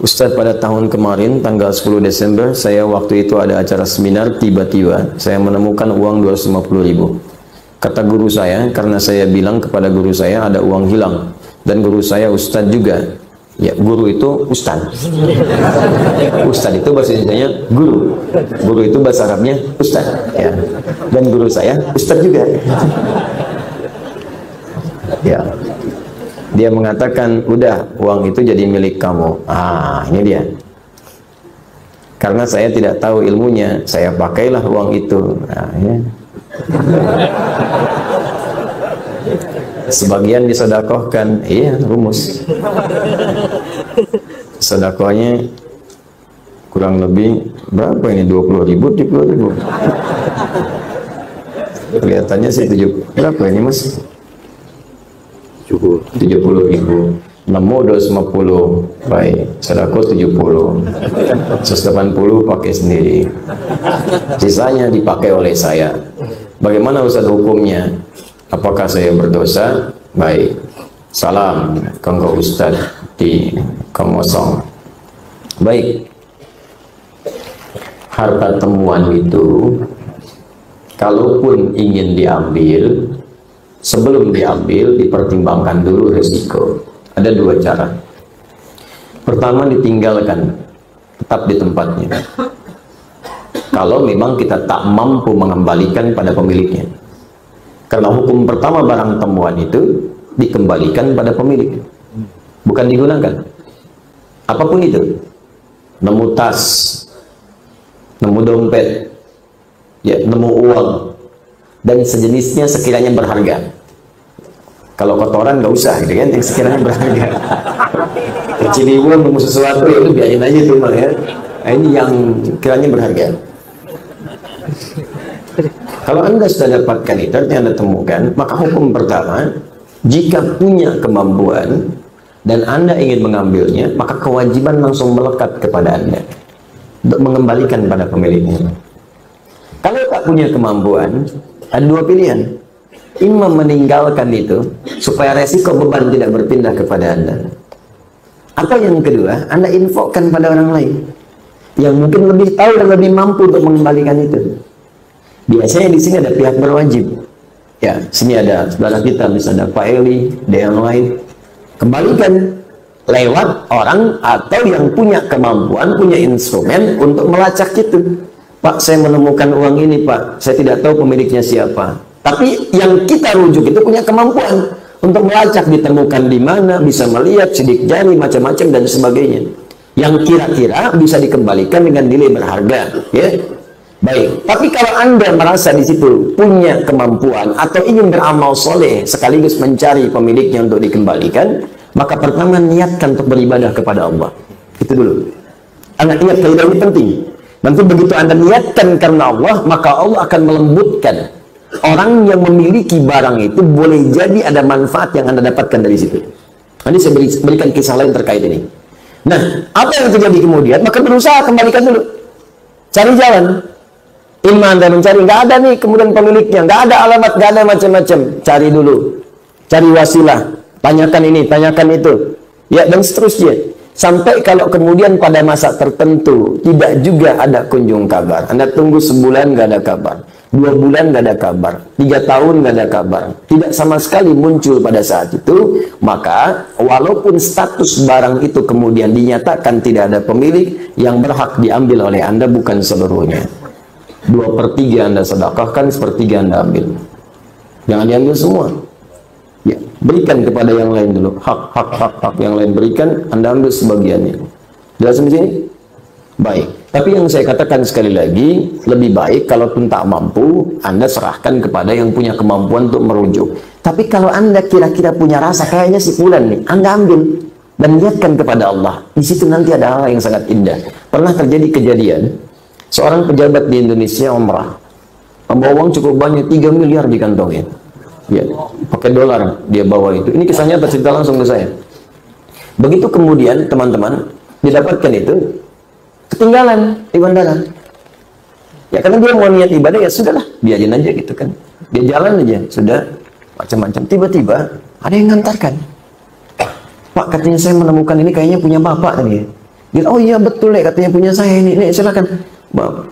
Ustadz, pada tahun kemarin tanggal 10 Desember saya waktu itu ada acara seminar, tiba-tiba saya menemukan uang 250.000. Kata guru saya, karena saya bilang kepada guru saya ada uang hilang, dan guru saya Ustadz juga. Ya, guru itu Ustadz. Ustadz itu bahasa Indonesianya guru. Guru itu bahasa Arabnya Ustadz. Ya. Dan guru saya Ustadz juga. Ya. Dia mengatakan, udah, uang itu jadi milik kamu. Ah, ini dia. Karena saya tidak tahu ilmunya, saya pakailah uang itu. Nah, ya. Sebagian disedekahkan, iya, rumus. Sedekahnya kurang lebih berapa ini? 20.000, 30.000. Kelihatannya sih 7. Berapa ini, Mas? 70.000. Nemu 250. Baik, sedekah 70. 180 pakai sendiri. Sisanya dipakai oleh saya. Bagaimana Ustaz hukumnya? Apakah saya berdosa? Baik. Salam kanggo Ustaz di Kongosong. Baik. Harta temuan itu kalaupun ingin diambil, sebelum diambil dipertimbangkan dulu resiko. Ada 2 cara. Pertama, ditinggalkan, tetap di tempatnya. Kalau memang kita tak mampu mengembalikan pada pemiliknya. Karena hukum pertama barang temuan itu dikembalikan pada pemilik, bukan digunakan. Apapun itu, nemu tas, nemu dompet, ya, nemu uang, dan sejenisnya sekiranya berharga. Kalau kotoran nggak usah, gitu kan, yang sekiranya berharga. Ciliwung nemu sesuatu, ya itu biarin aja tuh, ya. Nah, ini yang kiranya berharga. Kalau Anda sudah dapatkan itu, artinya Anda temukan, maka hukum pertama, jika punya kemampuan dan Anda ingin mengambilnya, maka kewajiban langsung melekat kepada Anda untuk mengembalikan pada pemiliknya. Kalau tak punya kemampuan, ada 2 pilihan. Imam meninggalkan itu supaya resiko beban tidak berpindah kepada Anda. Atau yang kedua, Anda infokan pada orang lain yang mungkin lebih tahu dan lebih mampu untuk mengembalikan itu. Biasanya di sini ada pihak berwajib. Ya, sini ada saudara kita, misalnya Pak Eli, ada yang lain. Kembalikan lewat orang atau yang punya kemampuan, punya instrumen untuk melacak itu. Pak, saya menemukan uang ini, Pak. Saya tidak tahu pemiliknya siapa. Tapi yang kita rujuk itu punya kemampuan untuk melacak, ditemukan di mana, bisa melihat sidik jari, macam-macam dan sebagainya. Yang kira-kira bisa dikembalikan dengan nilai berharga, ya. Baik, tapi kalau Anda merasa di situ punya kemampuan atau ingin beramal soleh sekaligus mencari pemiliknya untuk dikembalikan, maka pertama niatkan untuk beribadah kepada Allah. Itu dulu. Anda ingat, kaidah ini penting. Nanti begitu Anda niatkan karena Allah, maka Allah akan melembutkan. Orang yang memiliki barang itu boleh jadi ada manfaat yang Anda dapatkan dari situ. Nanti saya berikan kisah lain terkait ini. Nah, apa yang terjadi kemudian? Maka berusaha kembalikan dulu. Cari jalan. Iman dan mencari, nggak ada nih kemudian pemiliknya, nggak ada alamat, nggak ada macam-macam. Cari dulu, cari wasilah, tanyakan ini, tanyakan itu, ya, dan seterusnya. Sampai kalau kemudian pada masa tertentu tidak juga ada kunjung kabar, Anda tunggu sebulan nggak ada kabar, 2 bulan nggak ada kabar, 3 tahun nggak ada kabar, tidak sama sekali muncul pada saat itu, maka walaupun status barang itu kemudian dinyatakan tidak ada pemilik, yang berhak diambil oleh Anda bukan seluruhnya. 2/3 Anda sedekahkan, 1/3 Anda ambil. Jangan diambil semua. Ya, berikan kepada yang lain dulu. Hak yang lain berikan, Anda ambil sebagiannya. Jelas di sini? Baik. Tapi yang saya katakan sekali lagi, lebih baik kalaupun tak mampu, Anda serahkan kepada yang punya kemampuan untuk merujuk. Tapi kalau Anda kira-kira punya rasa, kayaknya si fulan nih, Anda ambil dan niatkan kepada Allah. Di situ nanti ada hal yang sangat indah. Pernah terjadi kejadian, seorang pejabat di Indonesia umrah, membawa uang cukup banyak, 3 miliar di kantongnya. Ya, pakai dolar dia bawa itu. Ini kisahnya tercerita langsung ke saya. Begitu kemudian teman-teman didapatkan itu, ketinggalan di bandara. Ya karena dia mau niat ibadah, ya sudahlah, biarin aja gitu kan. Dia jalan aja, sudah macam-macam. Tiba-tiba ada yang ngantarkan. Pak, katanya saya menemukan ini, kayaknya punya bapak tadi. Dia, oh iya betul nih, katanya punya saya ini, nih silakan.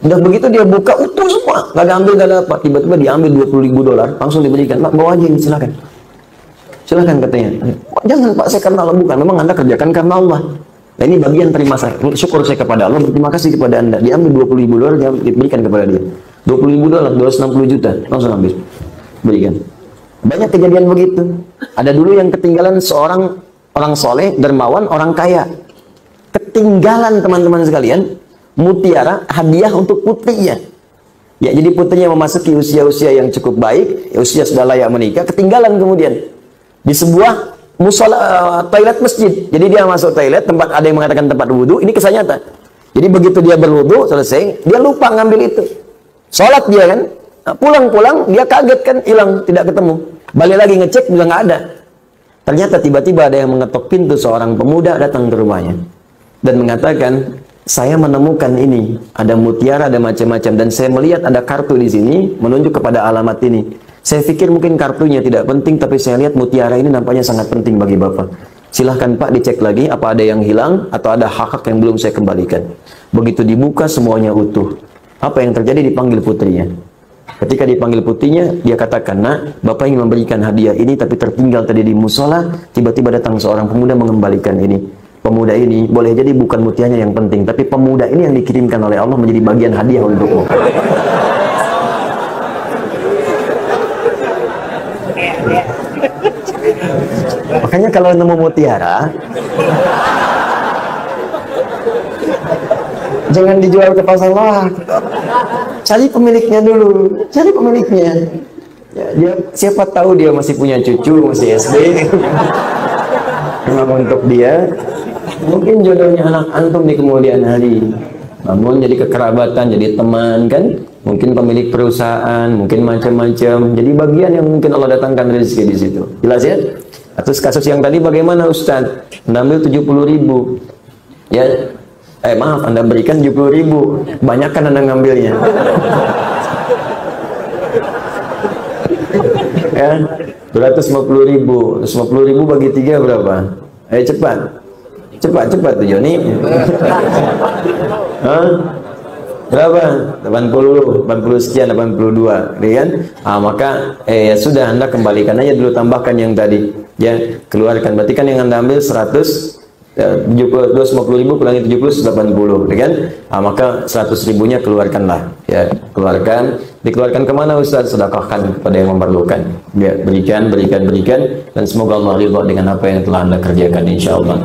Udah begitu dia buka utuh semua, gak ambil gak dapat. Tiba-tiba diambil $20.000, langsung diberikan. Pak, bawa aja ini, silakan. Silakan katanya. Jangan Pak, saya karena Allah, bukan. Memang Anda kerjakan karena Allah. Nah, ini bagian terima saya. Syukur saya kepada Allah, berterima kasih kepada Anda. Diambil $20.000, diberikan kepada dia. $20.000, 260 juta, langsung ambil. Berikan. Banyak kejadian begitu. Ada dulu yang ketinggalan seorang orang soleh, dermawan, orang kaya. Ketinggalan teman-teman sekalian, mutiara hadiah untuk putrinya. Ya, jadi putrinya memasuki usia-usia yang cukup baik, usia sudah layak menikah, ketinggalan kemudian di sebuah musola, toilet masjid. Jadi dia masuk toilet, tempat ada yang mengatakan tempat wudhu, ini kisah nyata. Jadi begitu dia berwudhu selesai, dia lupa ngambil itu. Sholat dia kan, pulang-pulang dia kaget kan, hilang, tidak ketemu. Balik lagi ngecek juga nggak ada. Ternyata tiba-tiba ada yang mengetok pintu, seorang pemuda datang ke rumahnya dan mengatakan, saya menemukan ini, ada mutiara, ada macam-macam, dan saya melihat ada kartu di sini menunjuk kepada alamat ini. Saya pikir mungkin kartunya tidak penting, tapi saya lihat mutiara ini nampaknya sangat penting bagi Bapak. Silahkan Pak dicek lagi apa ada yang hilang atau ada hak-hak yang belum saya kembalikan. Begitu dibuka semuanya utuh. Apa yang terjadi? Dipanggil putrinya. Ketika dipanggil putrinya, dia katakan, nak, Bapak ingin memberikan hadiah ini tapi tertinggal tadi di musola, tiba-tiba datang seorang pemuda mengembalikan ini. Pemuda ini boleh jadi bukan mutiaranya yang penting, tapi pemuda ini yang dikirimkan oleh Allah menjadi bagian hadiah untukmu. Makanya kalau nemu mutiara, jangan dijual ke pasar lah. Cari pemiliknya dulu, cari pemiliknya. Ya, dia siapa tahu dia masih punya cucu, masih SD. Memang untuk dia, mungkin jodohnya anak antum di kemudian hari. Namun jadi kekerabatan, jadi teman kan, mungkin pemilik perusahaan, mungkin macam-macam. Jadi bagian yang mungkin Allah datangkan rezeki di situ. Jelas ya? Atas kasus yang tadi bagaimana Ustaz? Anda ambil 70.000. Ya. Maaf, Anda berikan 70.000. Banyak kan Anda ngambilnya. Ya, 250.000. 250.000 bagi 3 berapa? Ayo cepat. Cepat tuh Joni. Berapa? 80 sekian, 82, kan? Maka ya sudah, Anda kembalikan aja dulu, tambahkan yang tadi. Ya, keluarkan. Berarti kan yang Anda ambil 250.000 kurangi 70, 80, kan? Maka 100.000-nya keluarkanlah. Ya, keluarkan. Dikeluarkan kemana Ustaz? Sedekahkan kepada yang memerlukan. Ya, berikan, dan semoga Allah ridha dengan apa yang telah Anda kerjakan, insyaallah.